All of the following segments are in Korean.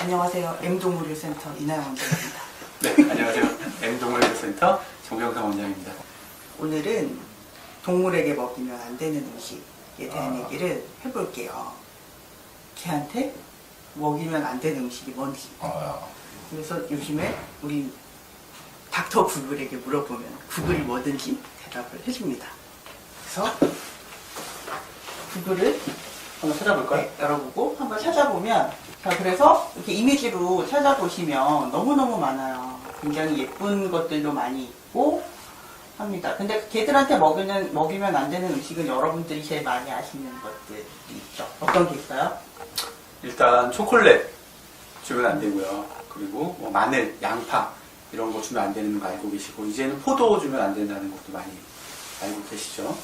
안녕하세요. M동물의료센터 이나영 원장입니다. 네, 안녕하세요. M동물의료센터 정경삼 원장입니다. 오늘은 동물에게 먹이면 안 되는 음식에 대한 얘기를 해볼게요. 걔한테 먹이면 안 되는 음식이 뭔지. 그래서 요즘에 우리 닥터 구글에게 물어보면 구글이 뭐든지 대답을 해줍니다. 그래서 구글을 한번 찾아볼까요? 네, 열어보고 한번 찾아보면, 자, 그래서 이렇게 이미지로 찾아보시면 너무너무 많아요. 굉장히 예쁜 것들도 많이 있고 합니다. 근데 걔들한테 먹이면 안 되는 음식은 여러분들이 제일 많이 아시는 것들이 있죠. 어떤 게 있어요? 일단 초콜릿 주면 안 되고요. 그리고 뭐 마늘, 양파 이런 거 주면 안 되는 거 알고 계시고, 이제는 포도 주면 안 된다는 것도 많이 알고 계시죠.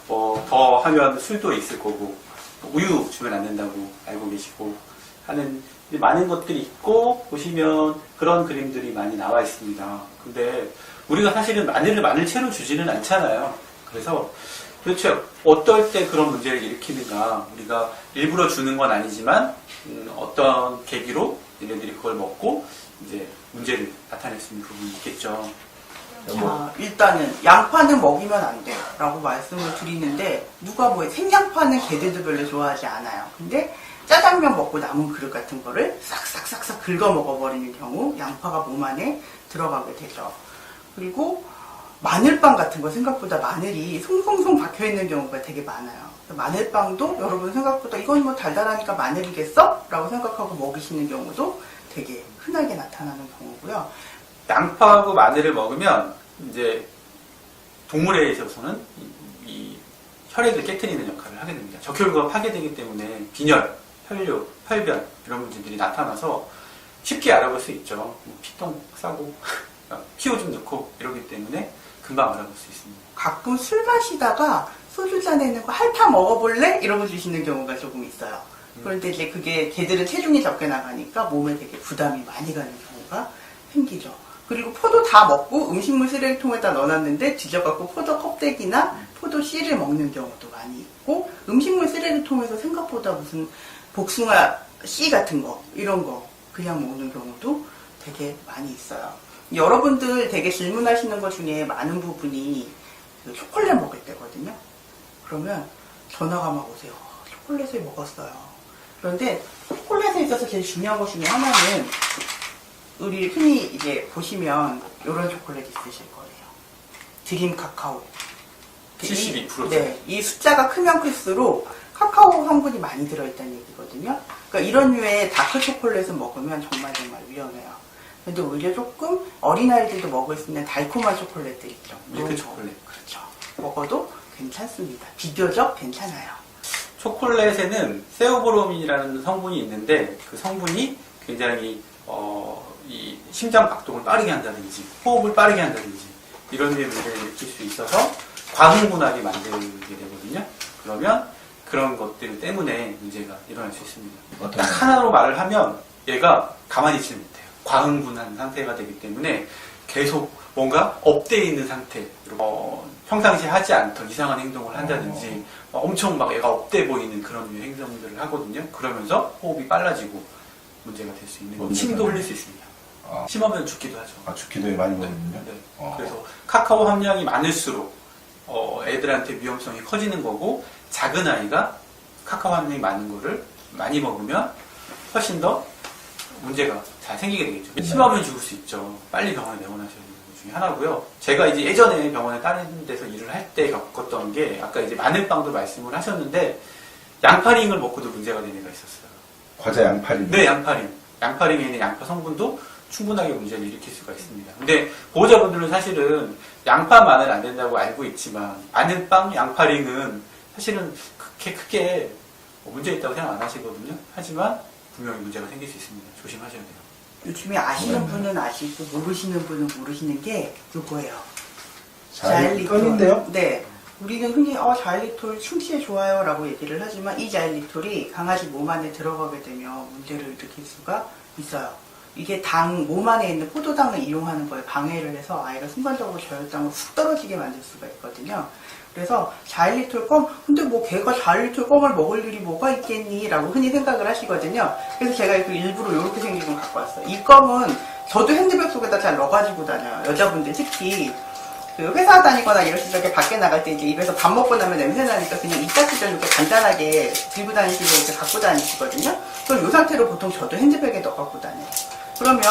더 하면 술도 있을 거고, 우유 주면 안 된다고 알고 계시고 하는 많은 것들이 있고, 보시면 그런 그림들이 많이 나와 있습니다. 근데 우리가 사실은 마늘을 마늘채로 주지는 않잖아요. 그래서 도대체 어떨 때 그런 문제를 일으키는가, 우리가 일부러 주는 건 아니지만 어떤 계기로 얘네들이 그걸 먹고 이제 문제를 나타낼 수 있는 부분이 있겠죠. 자, 일단은 양파는 먹이면 안 돼 라고 말씀을 드리는데, 누가 뭐 생양파는 걔들도 별로 좋아하지 않아요. 근데 짜장면 먹고 남은 그릇 같은 거를 싹싹싹싹 긁어 먹어버리는 경우 양파가 몸 안에 들어가게 되죠. 그리고 마늘빵 같은 거 생각보다 마늘이 송송송 박혀있는 경우가 되게 많아요. 마늘빵도 여러분 생각보다 이건 뭐 달달하니까 마늘이겠어? 라고 생각하고 먹이시는 경우도 되게 흔하게 나타나는 경우고요. 양파하고 마늘을 먹으면 이제 동물에 있어서는 이 혈액을 깨트리는 역할을 하게 됩니다. 적혈구가 파괴되기 때문에 빈혈, 혈뇨, 혈변 이런 문제들이 나타나서 쉽게 알아볼 수 있죠. 피똥 싸고 피오 좀 넣고 이러기 때문에 금방 알아볼 수 있습니다. 가끔 술 마시다가 소주잔에 있는 거 핥아 먹어볼래? 이러고 주시는 경우가 조금 있어요. 그런데 이제 그게 걔들은 체중이 적게 나가니까 몸에 되게 부담이 많이 가는 경우가 생기죠. 그리고 포도 다 먹고 음식물 쓰레기통에다 넣어놨는데 뒤져갖고 포도 껍데기나 포도 씨를 먹는 경우도 많이 있고, 음식물 쓰레기통에서 생각보다 무슨 복숭아 씨 같은 거 이런 거 그냥 먹는 경우도 되게 많이 있어요. 여러분들 되게 질문하시는 것 중에 많은 부분이 그 초콜릿 먹을 때거든요. 그러면 전화가 막 오세요. 초콜릿을 먹었어요. 그런데 초콜릿에 있어서 제일 중요한 것 중에 하나는, 우리 흔히 이제 보시면 이런 초콜릿 있으실 거예요. 드림 카카오. 72%. 네, 이 숫자가 크면 클수록 카카오 성분이 많이 들어있다는 얘기거든요. 그러니까 이런 류의 다크 초콜릿을 먹으면 정말 위험해요. 근데 오히려 조금 어린아이들도 먹을 수 있는 달콤한 초콜릿들 있죠. 밀크 초콜릿. 그렇죠. 먹어도 괜찮습니다. 비교적 괜찮아요. 초콜릿에는 세오브로민이라는 성분이 있는데, 그 성분이 굉장히 이 심장 박동을 빠르게 한다든지 호흡을 빠르게 한다든지 이런 류의 문제를 일으킬 수 있어서 과흥분하게 만들게 되거든요. 그러면 그런 것들 때문에 문제가 일어날 수 있습니다. 딱 하나로 말을 하면 얘가 가만히 있지 못해요. 과흥분한 상태가 되기 때문에 계속 뭔가 업되어 있는 상태로 평상시에 하지 않던 이상한 행동을 한다든지 엄청 막 얘가 업돼 보이는 그런 류의 행동들을 하거든요. 그러면서 호흡이 빨라지고 문제가 될 수 있는 거죠. 침도 흘릴 수 있습니다. 심하면 죽기도 하죠. 죽기도 많이 먹는군요. 네. 그래서 카카오 함량이 많을수록 애들한테 위험성이 커지는 거고, 작은 아이가 카카오 함량이 많은 거를 많이 먹으면 훨씬 더 문제가 잘 생기게 되겠죠. 심하면 죽을 수 있죠. 빨리 병원에 내원하셔야 되는 것 중에 하나고요. 제가 이제 예전에 병원에 다른 데서 일을 할 때 겪었던 게, 아까 이제 마늘빵도 말씀을 하셨는데, 양파링을 먹고도 문제가 되는 애가 있었어요. 과자 양파링. 네, 양파링. 양파링에 있는 양파 성분도 충분하게 문제를 일으킬 수가 있습니다. 근데 보호자분들은 사실은 양파, 마늘 안 된다고 알고 있지만, 마늘빵, 양파링은 사실은 그렇게 크게 문제 있다고 생각 안 하시거든요. 하지만 분명히 문제가 생길 수 있습니다. 조심하셔야 돼요. 요즘에 아시는 분은 아시고 모르시는 분은 모르시는 게 이거예요. 자일리톨인데요? 네. 우리는 흔히 자일리톨 충치에 좋아요 라고 얘기를 하지만, 이 자일리톨이 강아지 몸 안에 들어가게 되면 문제를 일으킬 수가 있어요. 이게 몸 안에 있는 포도당을 이용하는 거에 방해를 해서 아이가 순간적으로 저혈당을 훅 떨어지게 만들 수가 있거든요. 그래서 자일리톨 껌, 근데 뭐 개가 자일리톨 껌을 먹을 일이 뭐가 있겠니? 라고 흔히 생각을 하시거든요. 그래서 제가 그 일부러 이렇게 생긴 걸 갖고 왔어요. 이 껌은 저도 핸드백 속에다 잘 넣어가지고 다녀요. 여자분들 특히. 그 회사 다니거나 이러실 때 밖에 나갈 때 이제 입에서 밥 먹고 나면 냄새 나니까 그냥 이따시절 이렇게 간단하게 들고 다니시고 이렇게 갖고 다니시거든요. 그럼 이 상태로 보통 저도 핸드백에 넣어 갖고 다녀요. 그러면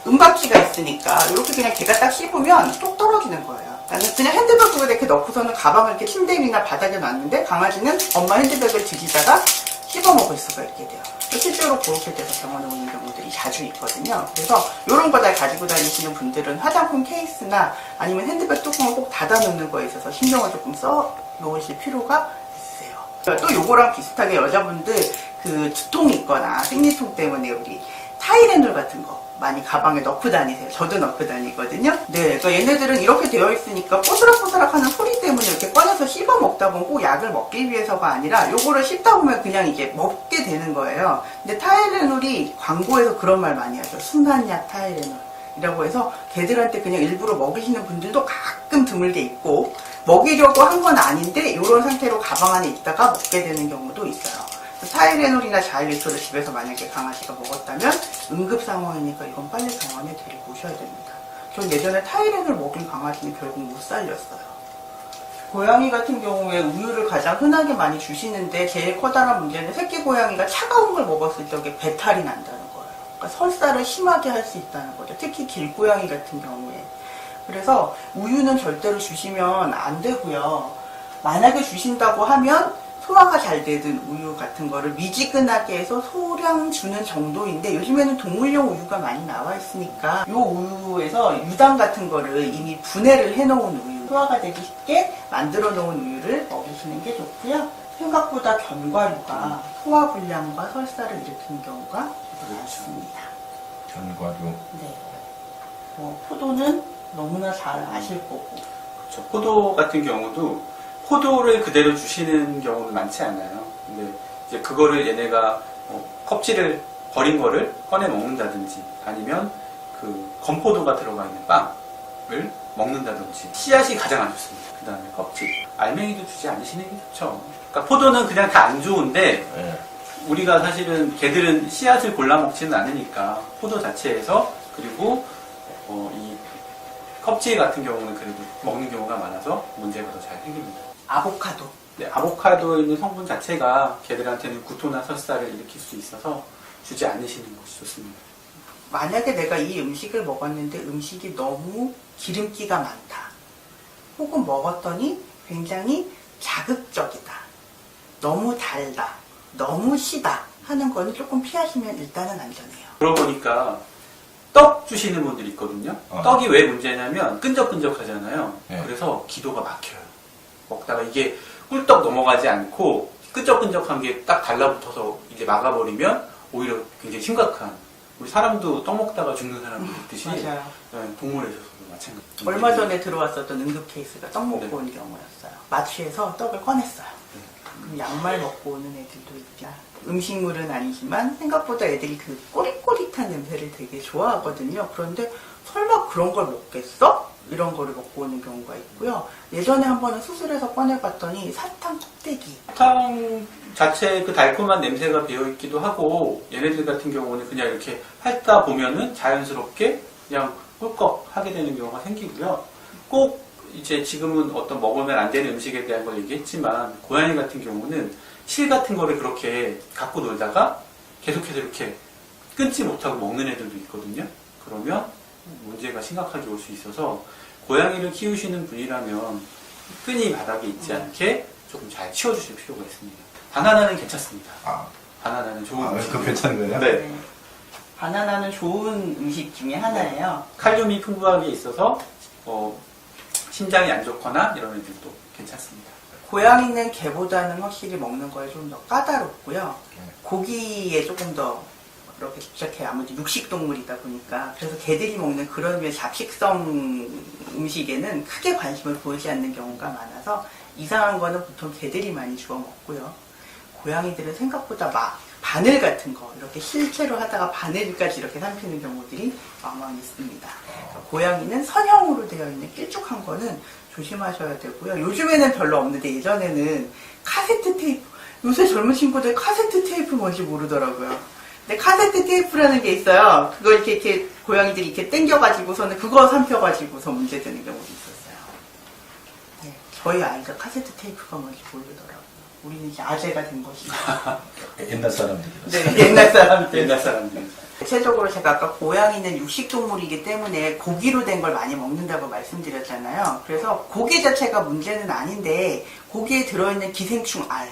은박지가 있으니까 이렇게 그냥 걔가 딱 씹으면 똑 떨어지는 거예요. 나는 그냥 핸드백 속에 이렇게 넣고서는 가방을 이렇게 침대 위나 바닥에 놨는데 강아지는 엄마 핸드백을 뒤지다가 씹어 먹을 수가 있게 돼요. 실제로 그렇게 돼서 병원에 오는 경우들이 자주 있거든요. 그래서 이런 거 다 가지고 다니시는 분들은 화장품 케이스나 아니면 핸드백 뚜껑을 꼭 닫아 놓는 거에 있어서 신경을 조금 써 놓으실 필요가 있어요. 또 요거랑 비슷하게 여자분들 그 두통이 있거나 생리통 때문에 우리 타이레놀 같은 거 많이 가방에 넣고 다니세요. 저도 넣고 다니거든요. 네, 그러니까 얘네들은 이렇게 되어 있으니까 뽀스락뽀스락 하는 소리 때문에 이렇게 꺼내서 씹어 먹다 보면 꼭 약을 먹기 위해서가 아니라 요거를 씹다 보면 그냥 이게 먹게 되는 거예요. 근데 타이레놀이 광고에서 그런 말 많이 하죠. 순한약 타이레놀이라고 해서 개들한테 그냥 일부러 먹이시는 분들도 가끔 드물게 있고 먹이려고 한 건 아닌데 이런 상태로 가방 안에 있다가 먹게 되는 경우도 있어요. 타이레놀이나 자일리톨을 집에서 만약에 강아지가 먹었다면 응급 상황이니까 이건 빨리 병원에 데리고 오셔야 됩니다. 전 예전에 타이레놀 먹인 강아지는 결국 못 살렸어요. 고양이 같은 경우에 우유를 가장 흔하게 많이 주시는데 제일 커다란 문제는 새끼 고양이가 차가운 걸 먹었을 적에 배탈이 난다는 거예요. 그러니까 설사를 심하게 할 수 있다는 거죠. 특히 길고양이 같은 경우에. 그래서 우유는 절대로 주시면 안 되고요. 만약에 주신다고 하면 소화가 잘 되든 우유 같은 거를 미지근하게 해서 소량 주는 정도인데 요즘에는 동물용 우유가 많이 나와 있으니까 이 우유에서 유당 같은 거를 이미 분해를 해놓은 우유, 소화가 되기 쉽게 만들어 놓은 우유를 먹이시는 게 좋고요. 생각보다 견과류가 소화불량과 설사를 일으키는 경우가 많습니다. 견과류. 네. 포도는 너무나 잘 아실 거고. 그렇죠. 포도 같은 경우도 포도를 그대로 주시는 경우는 많지 않아요. 근데 이제 그거를 얘네가 껍질을 버린 거를 꺼내 먹는다든지 아니면 그 건포도가 들어가 있는 빵을 먹는다든지 씨앗이 가장 안 좋습니다. 그 다음에 껍질. 알맹이도 주지 않으시는 게 좋죠. 그러니까 포도는 그냥 다 안 좋은데 네. 우리가 사실은 개들은 씨앗을 골라 먹지는 않으니까 포도 자체에서 그리고 이 껍질 같은 경우는 그래도 먹는 경우가 많아서 문제가 더 잘 생깁니다. 아보카도. 네, 아보카도에 있는 성분 자체가 개들한테는 구토나 설사를 일으킬 수 있어서 주지 않으시는 것이 좋습니다. 만약에 내가 이 음식을 먹었는데 음식이 너무 기름기가 많다. 혹은 먹었더니 굉장히 자극적이다. 너무 달다. 너무 시다. 하는 거는 조금 피하시면 일단은 안전해요. 그러고 보니까 떡 주시는 분들이 있거든요. 어. 떡이 왜 문제냐면 끈적끈적 하잖아요. 네. 그래서 기도가 막혀요. 먹다가 이게 꿀떡 넘어가지 않고 끈적끈적한 게 딱 달라붙어서 이제 막아버리면 오히려 굉장히 심각한, 우리 사람도 떡 먹다가 죽는 사람들 있듯이 맞아요. 동물에서도 마찬가지. 얼마 전에 들어왔었던 응급 케이스가 떡 먹고 네. 온 경우였어요. 마취해서 떡을 꺼냈어요. 네. 그럼 양말 먹고 오는 애들도 있죠. 음식물은 아니지만 생각보다 애들이 그 꼬릿꼬릿한 냄새를 되게 좋아하거든요. 그런데 설마 그런 걸 먹겠어? 이런 거를 먹고 오는 경우가 있고요. 예전에 한 번은 수술해서 꺼내봤더니 사탕 껍데기. 사탕 자체에 그 달콤한 냄새가 배어있기도 하고, 얘네들 같은 경우는 그냥 이렇게 핥다 보면은 자연스럽게 그냥 꿀꺽 하게 되는 경우가 생기고요. 꼭 이제 지금은 어떤 먹으면 안 되는 음식에 대한 걸 얘기했지만, 고양이 같은 경우는 실 같은 거를 그렇게 갖고 놀다가 계속해서 이렇게 끊지 못하고 먹는 애들도 있거든요. 그러면 문제가 심각하게 올 수 있어서 고양이를 키우시는 분이라면 끈이 바닥에 있지 않게 조금 잘 치워주실 필요가 있습니다. 바나나는 괜찮습니다. 바나나는 좋은 음식. 그거 괜찮은 거예요? 네. 네. 바나나는 좋은 음식 중에 하나예요. 칼륨이 풍부하게 있어서 심장이 안 좋거나 이런 애들도 괜찮습니다. 고양이는 개보다는 확실히 먹는 거에 좀 더 까다롭고요. 고기에 조금 더 그렇게 집착해. 아무래도 육식동물이다 보니까. 그래서 개들이 먹는 그런 류의 잡식성 음식에는 크게 관심을 보이지 않는 경우가 많아서 이상한 거는 보통 개들이 많이 주워 먹고요. 고양이들은 생각보다 바늘 같은 거 이렇게 실제로 하다가 바늘까지 이렇게 삼키는 경우들이 왕왕 있습니다. 그러니까 고양이는 선형으로 되어 있는 길쭉한 거는 조심하셔야 되고요. 요즘에는 별로 없는데 예전에는 카세트 테이프, 요새 젊은 친구들 카세트 테이프 뭔지 모르더라고요. 근데 카세트 테이프라는 게 있어요. 그걸 이렇게 고양이들이 이렇게 당겨가지고서는 그거 삼켜가지고서 문제되는 경우도 있었어요. 네, 저희 아이가 카세트 테이프가 뭔지 모르더라고요. 우리는 이제 아재가 된 것이죠. 옛날 사람들이. 네, 옛날 사람들. 옛날 사람들. 대체적으로 제가 아까 고양이는 육식동물이기 때문에 고기로 된 걸 많이 먹는다고 말씀드렸잖아요. 그래서 고기 자체가 문제는 아닌데 고기에 들어있는 기생충 알,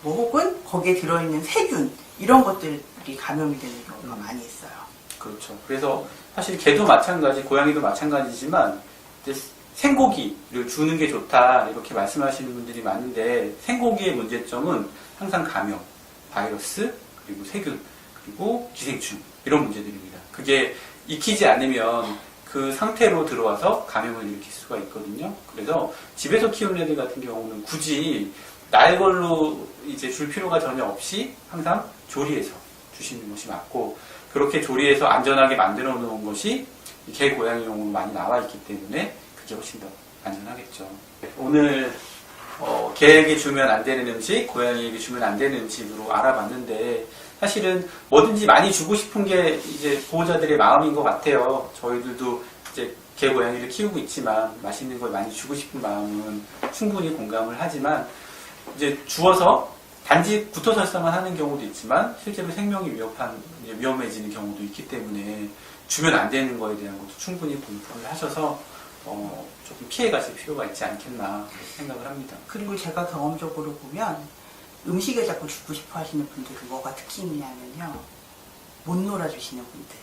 뭐 혹은 거기에 들어있는 세균 이런 것들이 감염이 되는 경우가 많이 있어요. 그렇죠. 그래서 사실 개도 마찬가지, 고양이도 마찬가지지만 이제 생고기를 주는 게 좋다 이렇게 말씀하시는 분들이 많은데 생고기의 문제점은 항상 감염, 바이러스, 그리고 세균, 그리고 기생충 이런 문제들입니다. 그게 익히지 않으면 그 상태로 들어와서 감염을 일으킬 수가 있거든요. 그래서 집에서 키우는 애들 같은 경우는 굳이 날 걸로 이제 줄 필요가 전혀 없이 항상 조리해서 주시는 것이 맞고, 그렇게 조리해서 안전하게 만들어 놓은 것이 개, 고양이용으로 많이 나와 있기 때문에 그게 훨씬 더 안전하겠죠. 오늘 개에게 주면 안 되는 음식, 고양이에게 주면 안 되는 음식으로 알아봤는데, 사실은 뭐든지 많이 주고 싶은 게 이제 보호자들의 마음인 것 같아요. 저희들도 이제 개, 고양이를 키우고 있지만 맛있는 걸 많이 주고 싶은 마음은 충분히 공감을 하지만, 이제 주어서 단지 구토 설사만 하는 경우도 있지만 실제로 생명이 위험해지는 경우도 있기 때문에 주면 안 되는 거에 대한 것도 충분히 공부를 하셔서 조금 피해 가실 필요가 있지 않겠나 생각을 합니다. 그리고 제가 경험적으로 보면 음식을 자꾸 주고 싶어 하시는 분들은 뭐가 특징이냐면요, 못 놀아주시는 분들,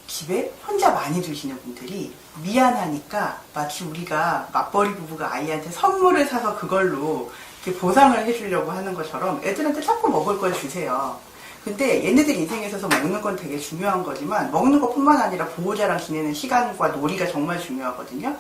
집에 혼자 많이 두시는 분들이 미안하니까 마치 우리가 맞벌이 부부가 아이한테 선물을 사서 그걸로 이렇게 보상을 해주려고 하는 것처럼 애들한테 자꾸 먹을 걸 주세요. 근데 얘네들 인생에 있어서 먹는 건 되게 중요한 거지만 먹는 것뿐만 아니라 보호자랑 지내는 시간과 놀이가 정말 중요하거든요.